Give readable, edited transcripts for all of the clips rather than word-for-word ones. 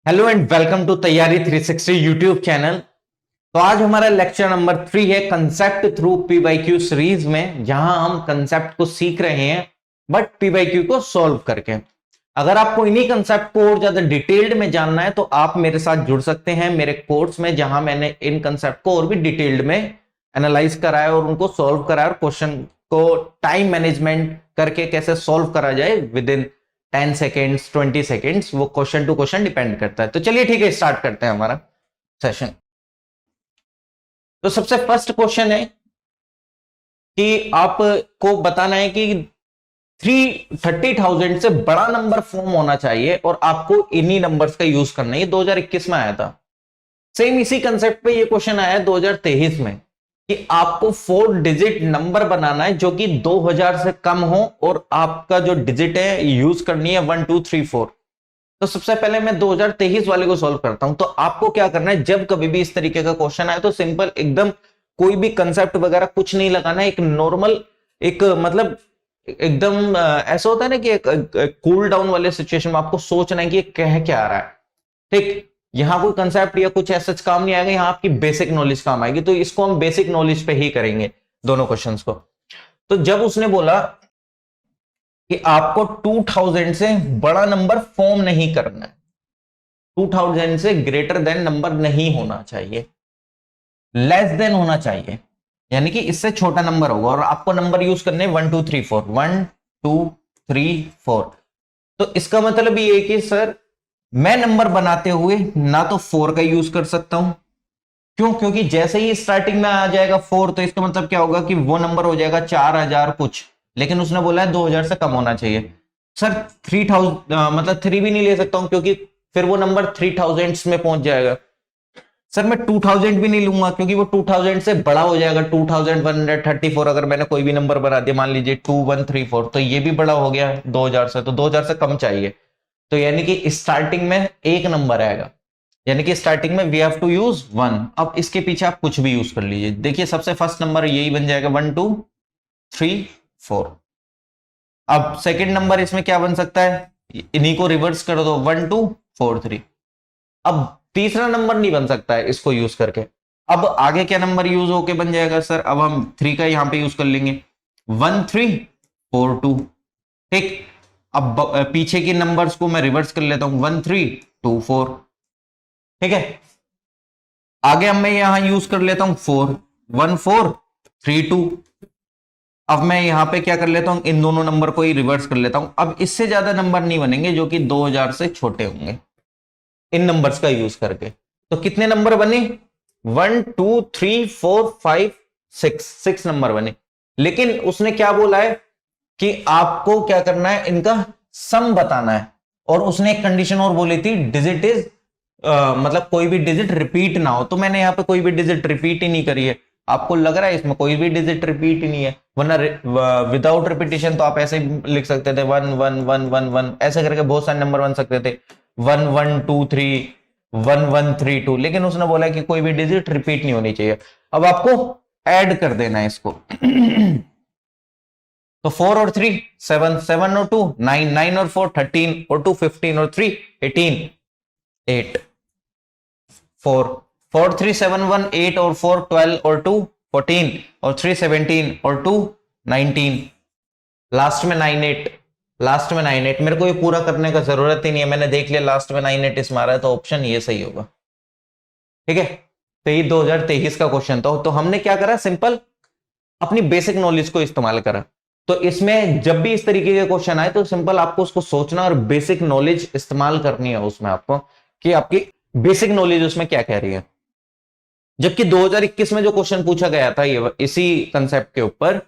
Hello and welcome to तैयारी 360 YouTube channel. तो आज हमारा लेक्चर नंबर 3 है कंसेप्ट थ्रू पीवाईक्यू सीरीज में, जहां हम कंसेप्ट को सीख रहे हैं बट पीवाईक्यू को सॉल्व करके। अगर आपको इन्हीं कंसेप्ट को और ज्यादा डिटेल्ड में जानना है तो आप मेरे साथ जुड़ सकते हैं मेरे कोर्स में, जहां मैंने इन कंसेप्ट को और भी डिटेल्ड में एनालाइज करा है और उनको सॉल्व करा है और क्वेश्चन को टाइम मैनेजमेंट करके कैसे सॉल्व करा जाए विद इन 10 सेकेंड्स 20 सेकेंड्स, वो क्वेश्चन टू क्वेश्चन डिपेंड करता है। तो चलिए ठीक है, स्टार्ट करते हैं हमारा सेशन। तो सबसे फर्स्ट क्वेश्चन है कि आपको बताना है कि 30,000 से बड़ा नंबर फॉर्म होना चाहिए और आपको इन्हीं नंबर्स का यूज करना है। 2021 में आया था। सेम इसी कंसेप्ट पे ये क्वेश्चन आया 2023 में कि आपको 4 डिजिट नंबर बनाना है जो कि 2000 से कम हो और आपका जो डिजिट है यूज करनी है 1 2 3 4। तो सबसे पहले मैं 2023 वाले को सॉल्व करता हूं। तो आपको क्या करना है, जब कभी भी इस तरीके का क्वेश्चन आए तो सिंपल एकदम कोई भी कंसेप्ट वगैरह कुछ नहीं लगाना है। एक नॉर्मल एक मतलब एकदम ऐसा होता है ना कि एक कूल डाउन वाले सिचुएशन में आपको सोचना है कि ये कह क्या आ रहा है। ठीक, यहां कोई कंसेप्ट या कुछ ऐसा काम नहीं आएगा, यहां आपकी बेसिक नॉलेज काम आएगी। तो इसको हम बेसिक नॉलेज पे ही करेंगे दोनों क्वेश्चंस को। तो जब उसने बोला कि आपको 2000 से बड़ा नंबर फॉर्म नहीं करना है, 2000 से ग्रेटर देन नंबर नहीं होना चाहिए, लेस देन होना चाहिए, यानी कि इससे छोटा नंबर होगा और आपको नंबर यूज करने 1 2 3 4 1 2 3 4। तो इसका मतलब ये है कि सर मैं नंबर बनाते हुए ना तो 4 का यूज कर सकता हूं, क्यों? क्योंकि जैसे ही स्टार्टिंग में आ जाएगा 4 तो इसका मतलब क्या होगा कि वो नंबर हो जाएगा 4000 कुछ, लेकिन उसने बोला है 2000 से कम होना चाहिए। सर 3000 मतलब 3 भी नहीं ले सकता हूं क्योंकि फिर वो नंबर 3000 में पहुंच जाएगा। सर मैं 2000 भी नहीं लूंगा क्योंकि वो 2000 से बड़ा हो जाएगा, 2134। अगर मैंने कोई भी नंबर बना दिया, मान लीजिए 2134, तो ये भी बड़ा हो गया 2000 से, तो 2000 से कम चाहिए। तो यानी कि स्टार्टिंग में एक नंबर आएगा, यानी कि स्टार्टिंग में वी हैव टू यूज 1। अब इसके पीछे आप कुछ भी यूज कर लीजिए। देखिए सबसे फर्स्ट नंबर यही बन जाएगा 1 2 3 4। अब सेकंड नंबर इसमें क्या बन सकता है, इन्हीं को रिवर्स कर दो 1 2 4 3। अब तीसरा नंबर नहीं बन सकता है इसको यूज करके। अब आगे क्या नंबर यूज होके बन जाएगा सर, अब हम 3 का यहां पे यूज कर लेंगे 1 3 4 2। ठीक, अब पीछे के नंबर्स को मैं रिवर्स कर लेता हूं 1 3 2 4। ठीक है, आगे अब मैं यहां यूज कर लेता हूं 4 1 4 3 2। अब मैं यहां पे क्या कर लेता हूं, इन दोनों नंबर को ही रिवर्स कर लेता हूं। अब इससे ज्यादा नंबर नहीं बनेंगे जो कि 2000 से छोटे होंगे इन नंबर्स का यूज करके। तो कितने नंबर बने, 1 2 3 4 5 6 नंबर बने। लेकिन उसने क्या बोला है कि आपको क्या करना है, इनका सम बताना है। और उसने एक कंडीशन और बोली थी, डिजिट इज मतलब कोई भी डिजिट रिपीट ना हो। तो मैंने यहां पे कोई भी डिजिट रिपीट ही नहीं करी है। आपको लग रहा है इसमें कोई भी डिजिट रिपीट ही नहीं है, वरना विदाउट रिपीटेशन तो आप ऐसे ही लिख सकते थे 1 1 1 1 1, ऐसे करके बहुत सारे नंबर बन सकते थे 1 1 2 3 1 1 3 2। लेकिन उसने बोला कि कोई भी डिजिट रिपीट नहीं होनी चाहिए। अब आपको ऐड कर देना है इसको। तो 4 और 3 7 7 और 2 9 9 और 4 13 और 2 15 और 3 18 8 4 4 3 7 1 8 और 4 12 और 2 14 और 3 17 और 2 19, लास्ट में 9 8, लास्ट में 9 8। मेरे को ये पूरा करने का जरूरत ही नहीं है, मैंने देख लिया लास्ट में 9 8 इस मारा है, तो ऑप्शन ये सही होगा। ठीक है, तो ये 2023 का क्वेश्चन था। तो हमने क्या करा, सिंपल अपनी बेसिक नॉलेज को इस्तेमाल करा। तो इसमें जब भी इस तरीके के क्वेश्चन आए तो सिंपल आपको उसको सोचना और बेसिक नॉलेज इस्तेमाल करनी है उसमें आपको, कि आपकी बेसिक नॉलेज उसमें क्या कह रही है। जबकि 2021 में जो क्वेश्चन पूछा गया था ये इसी कंसेप्ट के ऊपर,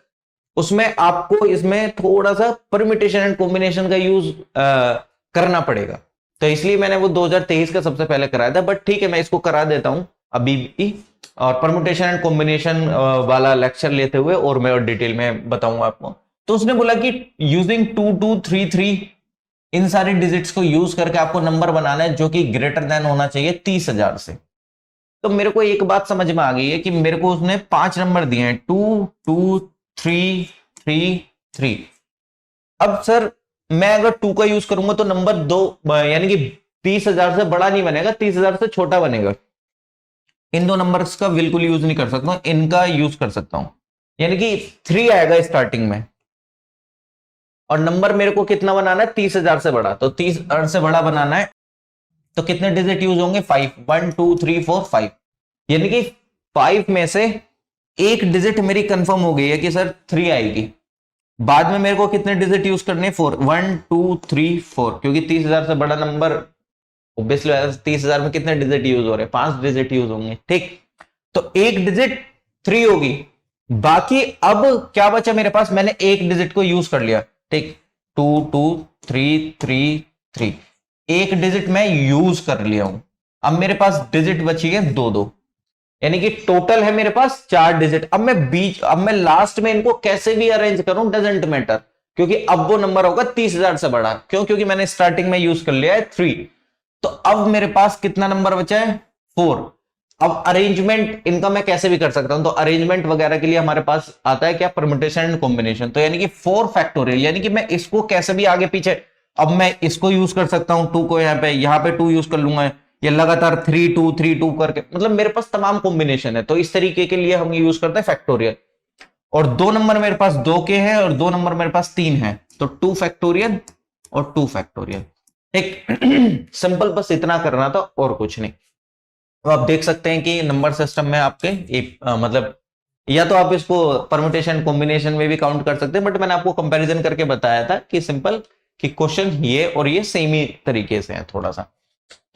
उसमें आपको इसमें थोड़ा सा परम्यूटेशन एंड कॉम्बिनेशन का यूज करना पड़ेगा। तो इसलिए मैंने वो 2023 का सबसे पहले कराया था, बट ठीक है मैं इसको करा देता हूं अभी भी, और परम्यूटेशन एंड कॉम्बिनेशन वाला लेक्चर लेते हुए और मैं और डिटेल में बताऊंगा आपको। तो उसने बोला कि यूजिंग 2 2 3 3, इन सारे डिजिट्स को यूज करके आपको नंबर बनाना है जो कि ग्रेटर देन होना चाहिए 30,000 से। तो मेरे को एक बात समझ में आ गई है कि मेरे को उसने 5 नंबर दिए हैं 2 2 3 3 3। अब सर मैं अगर 2 का यूज करूंगा तो नंबर 2 यानी कि 30,000 से बड़ा नहीं बनेगा, 30,000 से छोटा बनेगा। इन दो नंबर्स का बिल्कुल यूज नहीं कर सकता हूं, इनका यूज कर सकता हूं। यानी कि 3 आएगा स्टार्टिंग में, और नंबर मेरे को कितना बनाना है, 30,000 से बड़ा। तो 30,000 से बड़ा बनाना है तो कितने डिजिट यूज होंगे, 5, 1 2 3 4 5। यानी कि 5 में से एक डिजिट मेरी कंफर्म हो गई है कि सर 3 आएगी। बाद में मेरे को कितने डिजिट यूज करने, 4, 1 2 3 4, क्योंकि 30,000 से बड़ा नंबर ऑब्वियसली 30,000 में कितने डिजिट यूज हो रहे हैं, 5 डिजिट यूज होंगे। ठीक, तो एक डिजिट 3 होगी, बाकी अब क्या बचा मेरे पास, मैंने एक डिजिट को यूज कर लिया। ठीक, 2 2 3 3 3, एक डिजिट मैं यूज कर लिया हूं। अब मेरे पास डिजिट बची है 2 2, यानी कि टोटल है मेरे पास 4 डिजिट। अब मैं लास्ट में इनको कैसे भी अरेंज करूं डजेंट मैटर, क्योंकि अब वो नंबर होगा 30,000 से बड़ा। क्यों, क्योंकि मैंने स्टार्टिंग में यूज कर लिया है 3। तो अब मेरे पास कितना नंबर बचा है, 4। अब अरेंजमेंट इनका मैं कैसे भी कर सकता हूं, तो अरेंजमेंट वगैरह के लिए हमारे पास आता है क्या, परम्यूटेशन एंड कॉम्बिनेशन। तो यानी कि 4 फैक्टोरियल, यानी कि मैं इसको कैसे भी आगे पीछे, अब मैं इसको यूज कर सकता हूं 2 को, यहां पे 2 यूज कर लूंगा, ये लगातार 3 2 3 2 करके, मतलब मेरे पास तमाम कॉम्बिनेशन है। तो इस तरीके के लिए हम यूज करते हैं फैक्टोरियल। और 2 नंबर मेरे पास 2 के हैं और 2 नंबर मेरे पास 3 है, तो 2 फैक्टोरियल और 2 फैक्टोरियल। एक सिंपल, बस इतना करना था और कुछ नहीं। तो आप देख सकते हैं कि नंबर सिस्टम में आपके मतलब या तो आप इसको परम्यूटेशन कॉम्बिनेशन में भी काउंट कर सकते हैं, बट मैंने आपको कंपैरिजन करके बताया था कि सिंपल कि क्वेश्चन ये और ये सेम ही तरीके से है थोड़ा सा।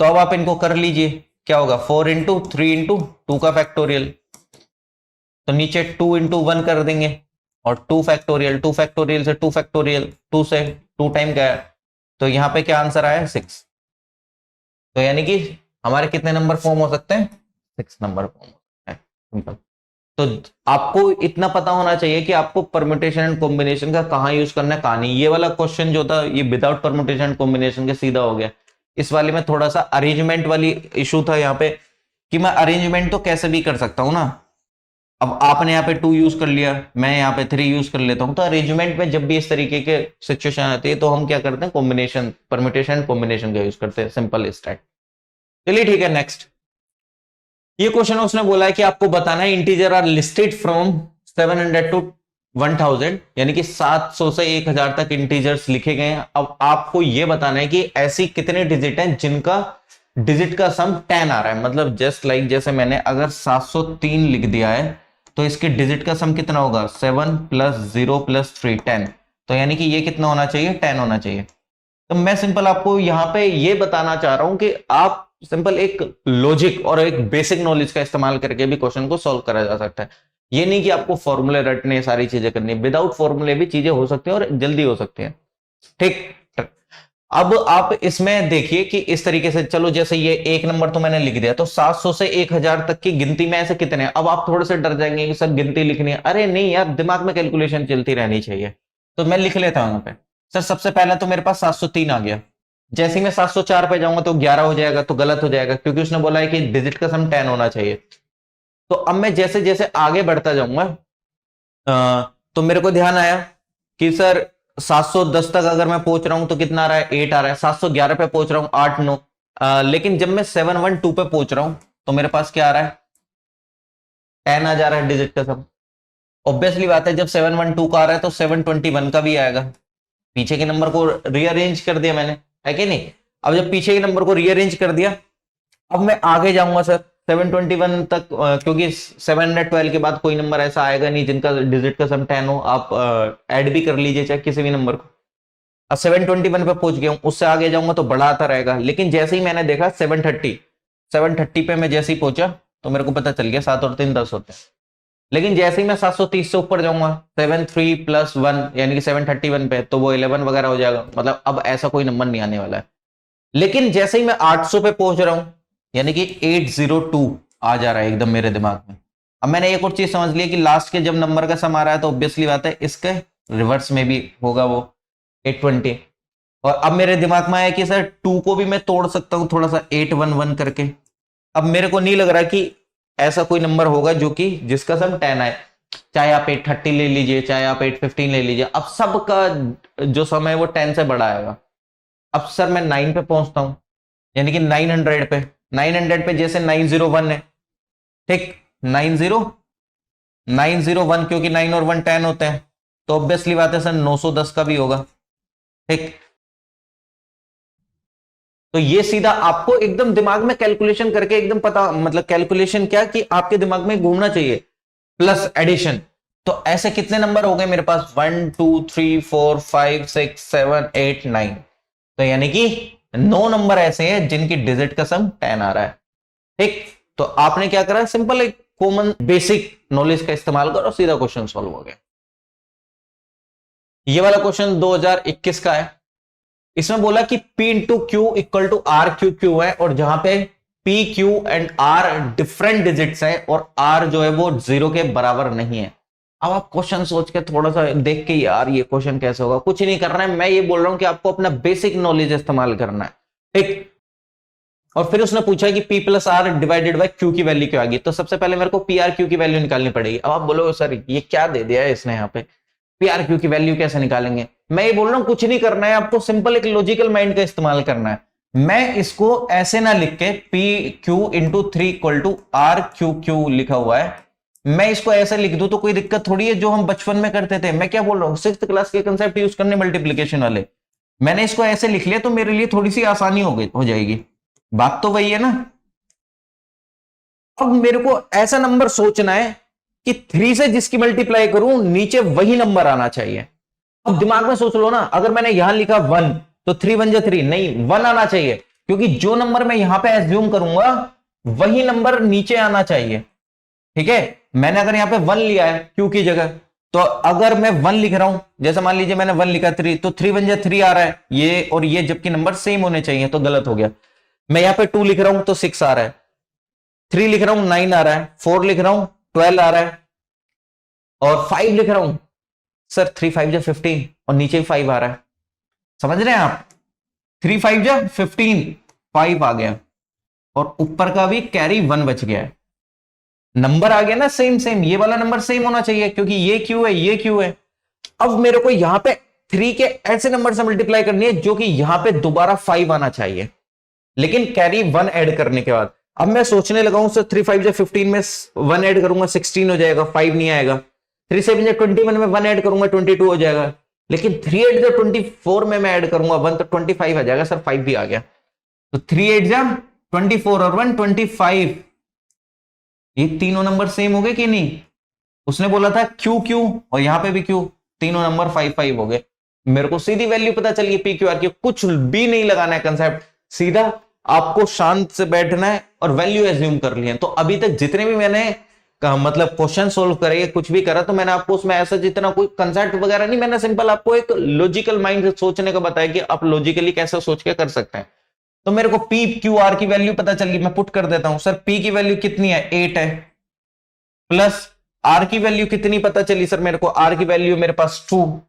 तो अब आप इनको कर लीजिए, क्या होगा, 4 इंटू 3 इंटू 2 का फैक्टोरियल, तो नीचे 2 इंटू 1 कर देंगे, और 2 फैक्टोरियल, 2 फैक्टोरियल से 2 फैक्टोरियल, 2 से 2 टाइम क्या है, तो यहां पे क्या आंसर आया, 6। तो यानी कि हमारे कितने नंबर फॉर्म हो सकते हैं, 6 नंबर फॉर्म हो सकते हैं, सिंपल। तो आपको इतना पता होना चाहिए कि आपको परम्यूटेशन एंड कॉम्बिनेशन का कहां यूज करना है, कहां नहीं। ये वाला क्वेश्चन जो था ये विदाउट परम्यूटेशन एंड कॉम्बिनेशन के सीधा हो गया। इस वाले में थोड़ा सा अरेंजमेंट वाली इशू था यहाँ पे, कि मैं अरेंजमेंट तो कैसे भी कर सकता हूं ना। अब आपने यहाँ पे 2 यूज कर लिया, मैं यहाँ पे 3 यूज कर लेता हूं, तो अरेंजमेंट में जब भी इस तरीके के सिचुएशन आती है तो हम क्या करते हैं, कॉम्बिनेशन, परम्यूटेशन कॉम्बिनेशन का यूज करते हैं, सिंपल स्टैट। चलिए ठीक है, नेक्स्ट ये क्वेश्चन उसने बोला है कि आपको बताना है integer are listed from 700 to 1000, यानी कि 700 से 1000 तक इंटीजर्स लिखे गए हैं। अब आपको यह बताना है कि ऐसी कितने डिजिट हैं जिनका डिजिट का सम 10 आ रहा है। मतलब जस्ट लाइक जैसे मैंने अगर 703 लिख दिया है तो इसके डिजिट का सम कितना होगा, 7 + 0 + 3 10। तो यानी कि ये कितना होना चाहिए, 10 होना चाहिए। तो मैं सिंपल आपको यहां पे ये बताना चाह रहा हूं कि आप सिंपल एक लॉजिक और एक बेसिक नॉलेज का इस्तेमाल करके भी क्वेश्चन को सॉल्व करा जा सकता है। ये नहीं कि आपको फॉर्मूले रटने, सारी चीजें करनी, विदाउट फॉर्मूले भी चीजें हो सकती हैं और जल्दी हो सकती हैं। ठीक, अब आप इसमें देखिए कि इस तरीके से, चलो जैसे ये एक नंबर तो मैंने लिख दिया, तो 700 से 1000 तक की गिनती में ऐसे कितने हैं। अब आप थोड़े से डर जाएंगे कि सर गिनती लिखनी है, अरे नहीं यार, दिमाग में कैलकुलेशन चलती रहनी चाहिए। तो मैं लिख लेता हूं यहाँ पे, सर सबसे पहले तो मेरे पास 703 आ गया। जैसे ही मैं 704 पे जाऊंगा तो 11 हो जाएगा, तो गलत हो जाएगा क्योंकि उसने बोला है कि डिजिट का सम 10 होना चाहिए। तो अब मैं जैसे जैसे आगे बढ़ता जाऊंगा तो मेरे को ध्यान आया कि सर 710 तक अगर मैं पहुंच रहा हूं तो कितना आ रहा है, 8 आ रहा है। 711 पे पहुंच रहा हूं, 8 9। लेकिन जब मैं 712 पे पहुंच रहा हूं तो मेरे पास क्या आ रहा है, 10 आ जा रहा है डिजिट का सम। ऑब्वियसली बात है, जब 712 का आ रहा है तो 721 का भी आएगा। पीछे के नंबर को रीअरेंज कर दिया मैंने, है कि नहीं। अब जब पीछे के नंबर को रीअरेंज कर दिया, अब मैं आगे जाऊंगा सर 721 तक, क्योंकि 712 के बाद कोई नंबर ऐसा आएगा नहीं जिनका डिजिट का सम 10 हो। आप ऐड भी कर लीजिए चाहे किसी भी नंबर को। अब 721 पे पहुंच गया हूं, उससे आगे जाऊंगा तो बड़ा आता रहेगा। लेकिन जैसे ही मैंने देखा 730 पे मैं जैसे ही पहुंचा तो मेरे को पता चल गया 7 और 3 10 होते हैं। लेकिन जैसे ही मैं 730 से ऊपर जाऊंगा, 73 + 1 यानी कि 731 पे, तो वो 11 वगैरह हो जाएगा। मतलब अब ऐसा कोई नंबर नहीं आने वाला है। लेकिन जैसे ही मैं 800 पे पहुंच रहा हूं, यानी कि 802 आ जा रहा है एकदम मेरे दिमाग में। अब मैंने एक और चीज समझ लिया कि लास्ट के जब नंबर का सम आ रहा है तो ऑब्वियसली बात है इसके रिवर्स में भी होगा वो 820। और अब मेरे दिमाग में आया कि सर 2 को भी मैं तोड़ सकता हूं थोड़ा सा 811 करके। अब मेरे को नहीं लग रहा कि ऐसा कोई नंबर होगा जो कि जिसका सम 10 आए। चाहे आप 830 ले लीजिए, चाहे आप 815 ले लीजिए, अब सबका जो सम है वो 10 से बड़ा आएगा। अब सर मैं 9 पे पहुंचता हूं, यानी कि 900 पे, 900 पे जैसे 901 है, ठीक, 901 क्योंकि 9 और 1 10 होते हैं, तो ऑब्वियसली बात है सर 910 का भी होगा, ठीक। तो ये सीधा आपको एकदम दिमाग में कैलकुलेशन करके एकदम पता, मतलब कैलकुलेशन क्या कि आपके दिमाग में घूमना चाहिए, प्लस एडिशन। तो ऐसे कितने नंबर हो गए मेरे पास, 1 2 3 4 5 6 7 8 9, तो यानी कि 9 नंबर ऐसे हैं जिनकी डिजिट का सम 10 आ रहा है, ठीक। तो आपने क्या करा, सिंपल एक कॉमन बेसिक नॉलेज का इस्तेमाल करो, सीधा क्वेश्चन सॉल्व हो गया। ये वाला क्वेश्चन 2021 का है। इसमें बोला कि P into Q equal to R Q Q है, और जहां पे P Q and R different digits है और R जो है वो 0 के बराबर नहीं है। अब आप क्वेश्चन सोच के थोड़ा सा देख के यार ये क्वेश्चन कैसे होगा, कुछ नहीं करना है, मैं ये बोल रहा हूं कि आपको अपना बेसिक नॉलेज इस्तेमाल करना है, ठीक। और फिर उसने पूछा कि P plus R divided by Q की वैल्यू क्या आ गई, तो सबसे पहले मेरे को पी आर क्यू की वैल्यू निकालनी पड़ेगी। अब आप बोलो सर ये क्या दे दिया है इसने यहाँ पे, पी आर क्यू की वैल्यू कैसे निकालेंगे। मैं ये बोल रहा हूं कुछ नहीं करना है आपको, सिंपल एक लॉजिकल माइंड का इस्तेमाल करना है। मैं इसको ऐसे ना लिख के P Q into 3 equal to R Q Q लिखा हुआ है, मैं इसको ऐसे लिख दूं तो कोई दिक्कत थोड़ी है, जो हम बचपन में करते थे। मैं क्या बोल रहा हूं, 6th क्लास के कंसेप्ट यूज करने मल्टीप्लीकेशन वाले, मैंने इसको ऐसे लिख लिया तो मेरे लिए थोड़ी सी आसानी हो जाएगी, बात तो वही है ना। अब मेरे को ऐसा नंबर सोचना है कि 3 से जिसकी मल्टीप्लाई करूं नीचे वही नंबर आना चाहिए। अब दिमाग में सोच लो ना, अगर मैंने यहां लिखा 1 तो 3 1 जा 3, नहीं 1 आना चाहिए, क्योंकि जो नंबर मैं यहां पे एज्यूम करूंगा वही नंबर नीचे आना चाहिए, ठीक है। मैंने अगर यहां पे 1 लिया है क्यू की जगह, तो अगर मैं 1 लिख रहा हूं, जैसे मान लीजिए मैंने 1 लिखा 3, तो 3 1 जा 3 आ रहा है, ये और ये जबकि नंबर सेम होने चाहिए, तो गलत हो गया। मैं यहां पे 2 लिख रहा हूं तो 6 आ रहा है, 3 लिख रहा हूं 9 आ रहा है, 4 लिख रहा हूं 12 आ रहा है, और 5 लिख रहा हूं सर 3 5 जा 15 और नीचे 5 आ रहा है, समझ रहे हैं आप। 3 5 जा 15, 5 आ गया, और ऊपर का भी कैरी 1 बच गया है, नंबर आ गया ना सेम सेम, ये वाला नंबर सेम होना चाहिए क्योंकि ये क्यू है ये क्यू है। अब मेरे को यहां पे 3 के ऐसे नंबर से मल्टीप्लाई करनी है जो कि यहां पे दोबारा 5 आना चाहिए, लेकिन कैरी 1 ऐड करने के बाद। अब मैं सोचने लगा हूं सर 3 5 जा 15 में 1 ऐड करूंगा 16 हो जाएगा, 5 नहीं आएगा। 3 7 जा 21 में 1 ऐड करूंगा 22 हो जाएगा, लेकिन 3 8 जा 24 में मैं ऐड करूंगा 1 तो 25 आ जाएगा सर, 5 भी आ गया। तो 3 8 जा 24 और 1 25, ये तीनों नंबर सेम हो गए कि नहीं। उसने बोला था क्यू क्यू और यहां पे भी क्यू, तीनों नंबर 5 5 हो गए। मेरे को सीधी वैल्यू पता चल गई पी क्यू आर की, कुछ भी नहीं लगाना है कंसेप्ट, सीधा आपको शांत से बैठना है और वैल्यू एज्यूम कर लिया। तो अभी तक जितने भी मैंने मतलब क्वेश्चन सोल्व करे, कुछ भी करा, तो मैंने आपको उसमें ऐसा जितना कोई कंसेप्ट वगैरह नहीं, मैंने सिंपल आपको एक लॉजिकल माइंड से सोचने का बताया कि आप लॉजिकली कैसे सोच के कर सकते हैं। तो मेरे को पी क्यू आर की वैल्यू पता चल गई, मैं पुट कर देता हूं। सर पी की वैल्यू कितनी है 8 है, प्लस आर की वैल्यू कितनी पता चली सर मेरे को, आर की वैल्यू मेरे पास 2,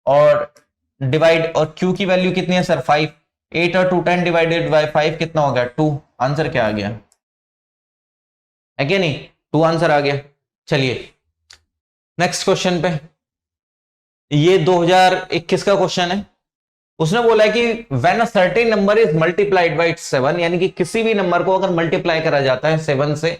और डिवाइड, और क्यू की वैल्यू कितनी है सर 5, 8 और 2 10 डिवाइडेड बाय 5 कितना हो गया 2, आंसर क्या आ गया है क्या नहीं, 2 आंसर आ गया। चलिए नेक्स्ट क्वेश्चन पे, ये 2021 का क्वेश्चन है। उसने बोला है कि when a certain number is multiplied by 7, यानी कि किसी भी नंबर को अगर मल्टीप्लाई करा जाता है 7 से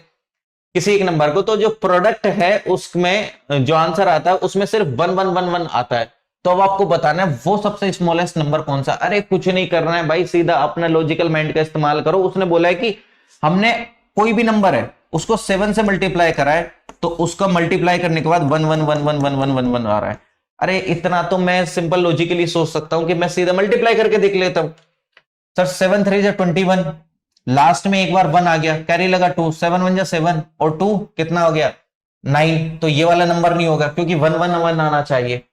किसी एक नंबर को, तो जो प्रोडक्ट है उसमें जो आंसर आता है उसमें सिर्फ 1 1 1 1 आता है। तो अब आपको बताना है वो सबसे स्मॉलेस्ट नंबर कौन सा। अरे कुछ नहीं करना है भाई, सीधा अपना लॉजिकल माइंड का इस्तेमाल करो। उसने बोला है कि हमने कोई भी नंबर है उसको 7 से मल्टीप्लाई करा है, तो उसका मल्टीप्लाई करने के बाद 1 1 1 1 1 1 1 1 आ रहा है। अरे इतना तो मैं सिंपल लॉजिकली सोच सकता हूं कि मैं सीधा मल्टीप्लाई करके देख लेता हूं। सर 7 3 जा 21, लास्ट में एक बार 1 आ गया, कैरी लगा 2, 7 1 जा 7 और 2 कितना हो गया 9, तो ये वाला नंबर नहीं होगा क्योंकि 1 1 1 आना चाहिए।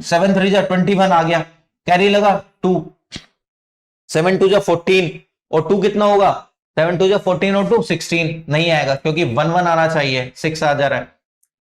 7 3 जा 21 आ गया, कैरी लगा 2, 7 2 जा 14 और 2 कितना होगा 7 2 जा 14 और 2 16, नहीं आएगा क्योंकि 1 1 आना चाहिए, 6 आ जा रहा है।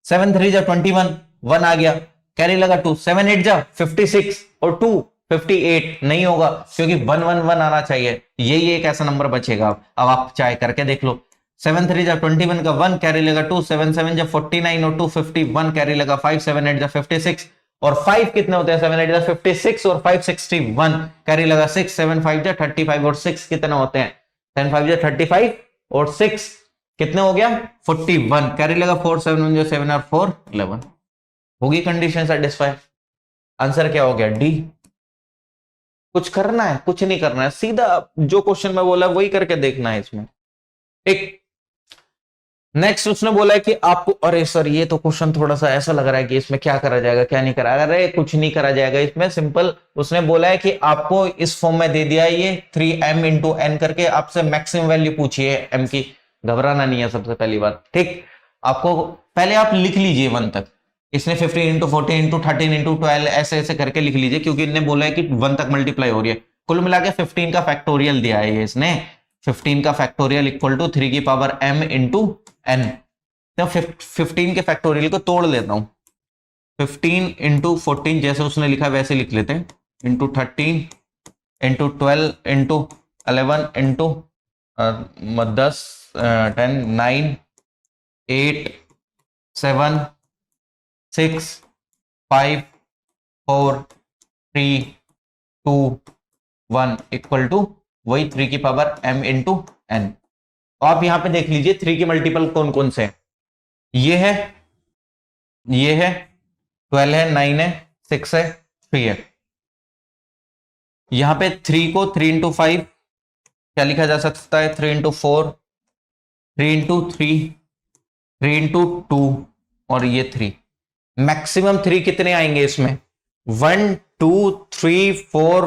7 3 जा 21, 1 आ गया, कैरी लगा 2, 7 8 जा 56 और 2 58, नहीं होगा क्योंकि 1 1 1 आना चाहिए। यही एक ऐसा नंबर बचेगा। अब आप चाहे करके देख लो। 7 3 जा 21 का 1 कैरी लगा 2, 7 7 जा 49 और 2 51 कैरी लगा 5, 7 8 जा 56 और 5 कितने होते हैं, 7 8 56 और 5 61, कैरी लगा 6, 7 5 35 और 6 कितना होते हैं, 10 5 35 और 6 कितने हो गया 41, कैरी लगा 4 7 1 7 और 4 11। होगी कंडीशन सेटिस्फाई, आंसर क्या हो गया डी। कुछ करना है, कुछ नहीं करना है, सीधा जो क्वेश्चन में बोला वही करके देखना है इसमें। एक नेक्स्ट उसने बोला है कि आपको, अरे सर ये तो क्वेश्चन थोड़ा सा ऐसा लग रहा है कि इसमें क्या करा जाएगा क्या नहीं करा, अरे कुछ नहीं करा जाएगा इसमें, सिंपल उसने बोला है कि आपको इस फॉर्म में दे दिया है ये 3m इंटू एन करके, आपसे मैक्सिमम वैल्यू पूछी है m की, घबराना नहीं है सबसे पहली बात, ठीक। आपको पहले आप लिख लीजिए 1 तक, इसने 15 इंटू 14 इंटू 13 इंटू 12 ऐसे ऐसे करके लिख लीजिए, क्योंकि इन्हें बोला है कि 1 तक मल्टीप्लाई हो रही है। कुल मिला के 15 का फैक्टोरियल दिया है ये इसने, 15 का फैक्टोरियल इक्वल टू 3 की पावर m इंटू एन। तो 15 के फैक्टोरियल को तोड़ लेता हूं, 15 इंटू 14 जैसे उसने लिखा वैसे लिख लेते हैं, into 13 into 12 into 11 into 10 10 9 8 7 6 5 4 3 2 1 equal to वही 3 की पावर m इंटू एन। आप यहां पे देख लीजिए 3 के मल्टीपल कौन कौन से हैं, ये है 12 है 9 है 6 है 3 है। यहां पे 3 को 3 इंटू 5 क्या लिखा जा सकता है, 3 इंटू 4 3 इंटू 3 3 इंटू 2 और ये 3, मैक्सिमम 3 कितने आएंगे इसमें, 1 2 3 4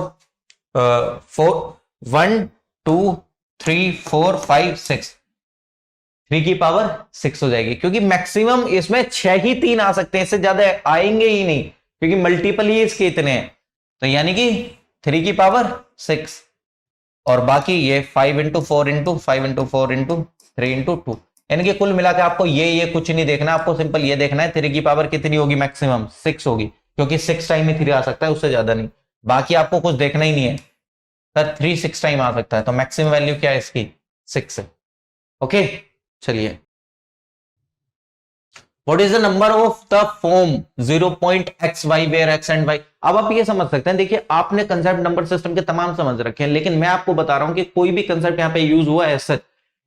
1 2 3 4 5 6, 3 की पावर 6 हो जाएगी, क्योंकि मैक्सिमम इसमें 6 ही 3 आ सकते हैं, इससे ज्यादा आएंगे ही नहीं, क्योंकि मल्टीपल ही इसके इतने हैं। तो यानी कि 3 की पावर 6 और बाकी ये 5 into 4 into 5 into 4 into 3 into 2, यानी कि कुल मिलाकर आपको ये कुछ नहीं देखना, आपको सिंपल ये देखना है 3 की पावर कितनी होगी, मैक्सिमम 6 होगी, क्योंकि 6 टाइम ही 3 आ सकता है, उससे ज्यादा नहीं। बाकी आपको कुछ देखना ही नहीं है, सर 3 6 टाइम आ सकता है, तो मैक्सिमम वैल्यू क्या है इसकी 6 है। ओके चलिए, what is the number of the form 0.xy where x and y। अब आप ये समझ सकते हैं, देखिए आपने कंसेप्ट नंबर सिस्टम के तमाम समझ रखे हैं, लेकिन मैं आपको बता रहा हूं कि कोई भी कंसेप्ट यहां पे यूज हुआ है सच,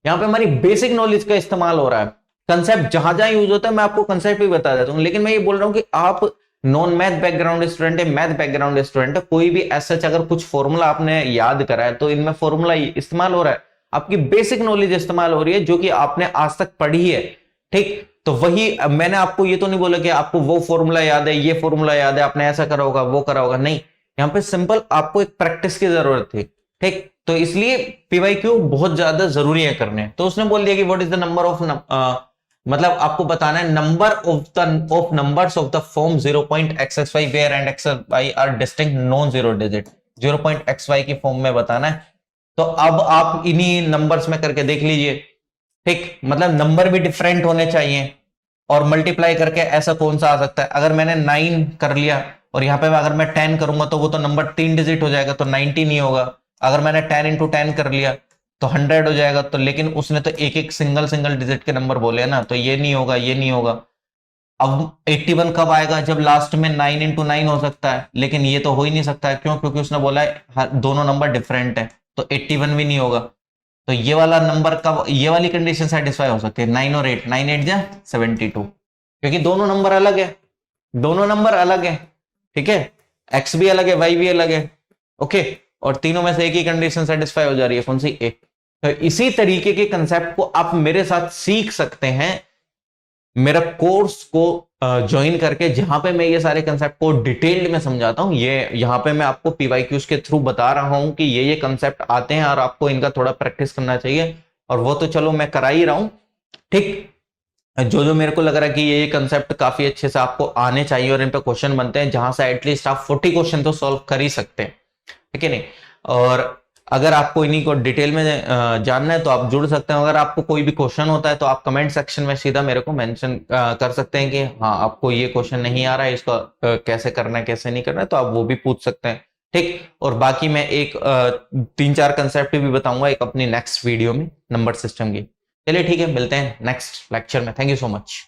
यहां पे हमारी बेसिक नॉलेज का इस्तेमाल हो रहा है। कंसेप्ट जहां जहां यूज होता है मैं आपको कंसेप्ट भी बता देता हूं, लेकिन मैं ये बोल रहा हूं कि आप नॉन मैथ बैकग्राउंड स्टूडेंट है, मैथ बैकग्राउंड स्टूडेंट है, कोई भी ऐसा अगर कुछ फॉर्मूला आपने याद करा है तो इनमें फॉर्मूला इस्तेमाल हो रहा है, आपकी बेसिक नॉलेज इस्तेमाल हो रही है जो कि आपने आज तक पढ़ी है, ठीक। तो वही मैंने आपको ये तो नहीं बोला कि आपको वो फॉर्मूला याद है, ये फॉर्मूला याद है, आपने ऐसा करा होगा वो करा होगा, नहीं, यहां पे सिंपल आपको एक प्रैक्टिस की जरूरत थी, ठीक। तो इसलिए पीवाईक्यू बहुत ज्यादा जरूरी है करने। तो उसने बोल दिया कि what is the number of, मतलब आपको बताना है number of numbers of the form 0.xxy where and xy are distinct non zero digit, 0.xy की फॉर्म में बताना है। तो अब आप इन्हीं नंबर्स में करके देख लीजिए, ठीक, मतलब नंबर भी डिफरेंट होने चाहिए, और मल्टीप्लाई करके ऐसा कौन सा आ सकता है, अगर मैंने 9 कर लिया और यहां पे अगर मैं 10 करूंगा तो वो तो नंबर 3 डिजिट हो जाएगा, तो 90 नहीं होगा। अगर मैंने 10 इंटू 10 कर लिया तो 100 हो जाएगा, तो लेकिन उसने तो एक एक सिंगल डिजिट के नंबर बोले हैं ना, तो ये नहीं होगा, ये नहीं होगा। अब 81 कब आएगा, जब लास्ट में 9 इंटू 9 हो सकता है, लेकिन ये तो हो ही नहीं सकता है, क्यों, क्योंकि उसने बोला है दोनों नंबर डिफरेंट है, तो 81 भी नहीं होगा। तो ये वाला नंबर कब, ये वाली कंडीशन सेटिस्फाई हो सकती है 9 और 8, 9 8 जा 72, क्योंकि दोनों नंबर अलग है, दोनों नंबर अलग है, ठीक है, x भी अलग है y भी अलग है, ओके, और तीनों में से एक ही कंडीशन सेटिस्फाई हो जा रही है, कौन सी, एक। तो इसी तरीके के कंसेप्ट को आप मेरे साथ सीख सकते हैं मेरा कोर्स को ज्वाइन करके, जहां पे मैं ये सारे कंसेप्ट को डिटेल्ड में समझाता हूं। ये यहां पे मैं आपको पीवाईक्यूज के थ्रू बता रहा हूं कि ये कंसेप्ट आते हैं और आपको इनका थोड़ा प्रैक्टिस करना चाहिए, और वो तो चलो मैं करा ही रहा हूं, ठीक। जो जो मेरे को लग रहा है कि ये कंसेप्ट काफी अच्छे से आपको आने चाहिए और इन पे क्वेश्चन बनते हैं, जहां से एटलीस्ट आप 40 क्वेश्चन तो सॉल्व कर ही सकते हैं, ठीक है नहीं। और अगर आपको इन्हीं को डिटेल में जानना है तो आप जुड़ सकते हैं। अगर आपको कोई भी क्वेश्चन होता है तो आप कमेंट सेक्शन में सीधा मेरे को मेंशन कर सकते हैं कि हाँ आपको ये क्वेश्चन नहीं आ रहा है, इसको कैसे करना है कैसे नहीं करना है, तो आप वो भी पूछ सकते हैं, ठीक। और बाकी मैं एक 3-4 कंसेप्ट भी बताऊंगा एक अपनी नेक्स्ट वीडियो में नंबर सिस्टम की। चलिए ठीक है, मिलते हैं नेक्स्ट लेक्चर में। Thank you so much.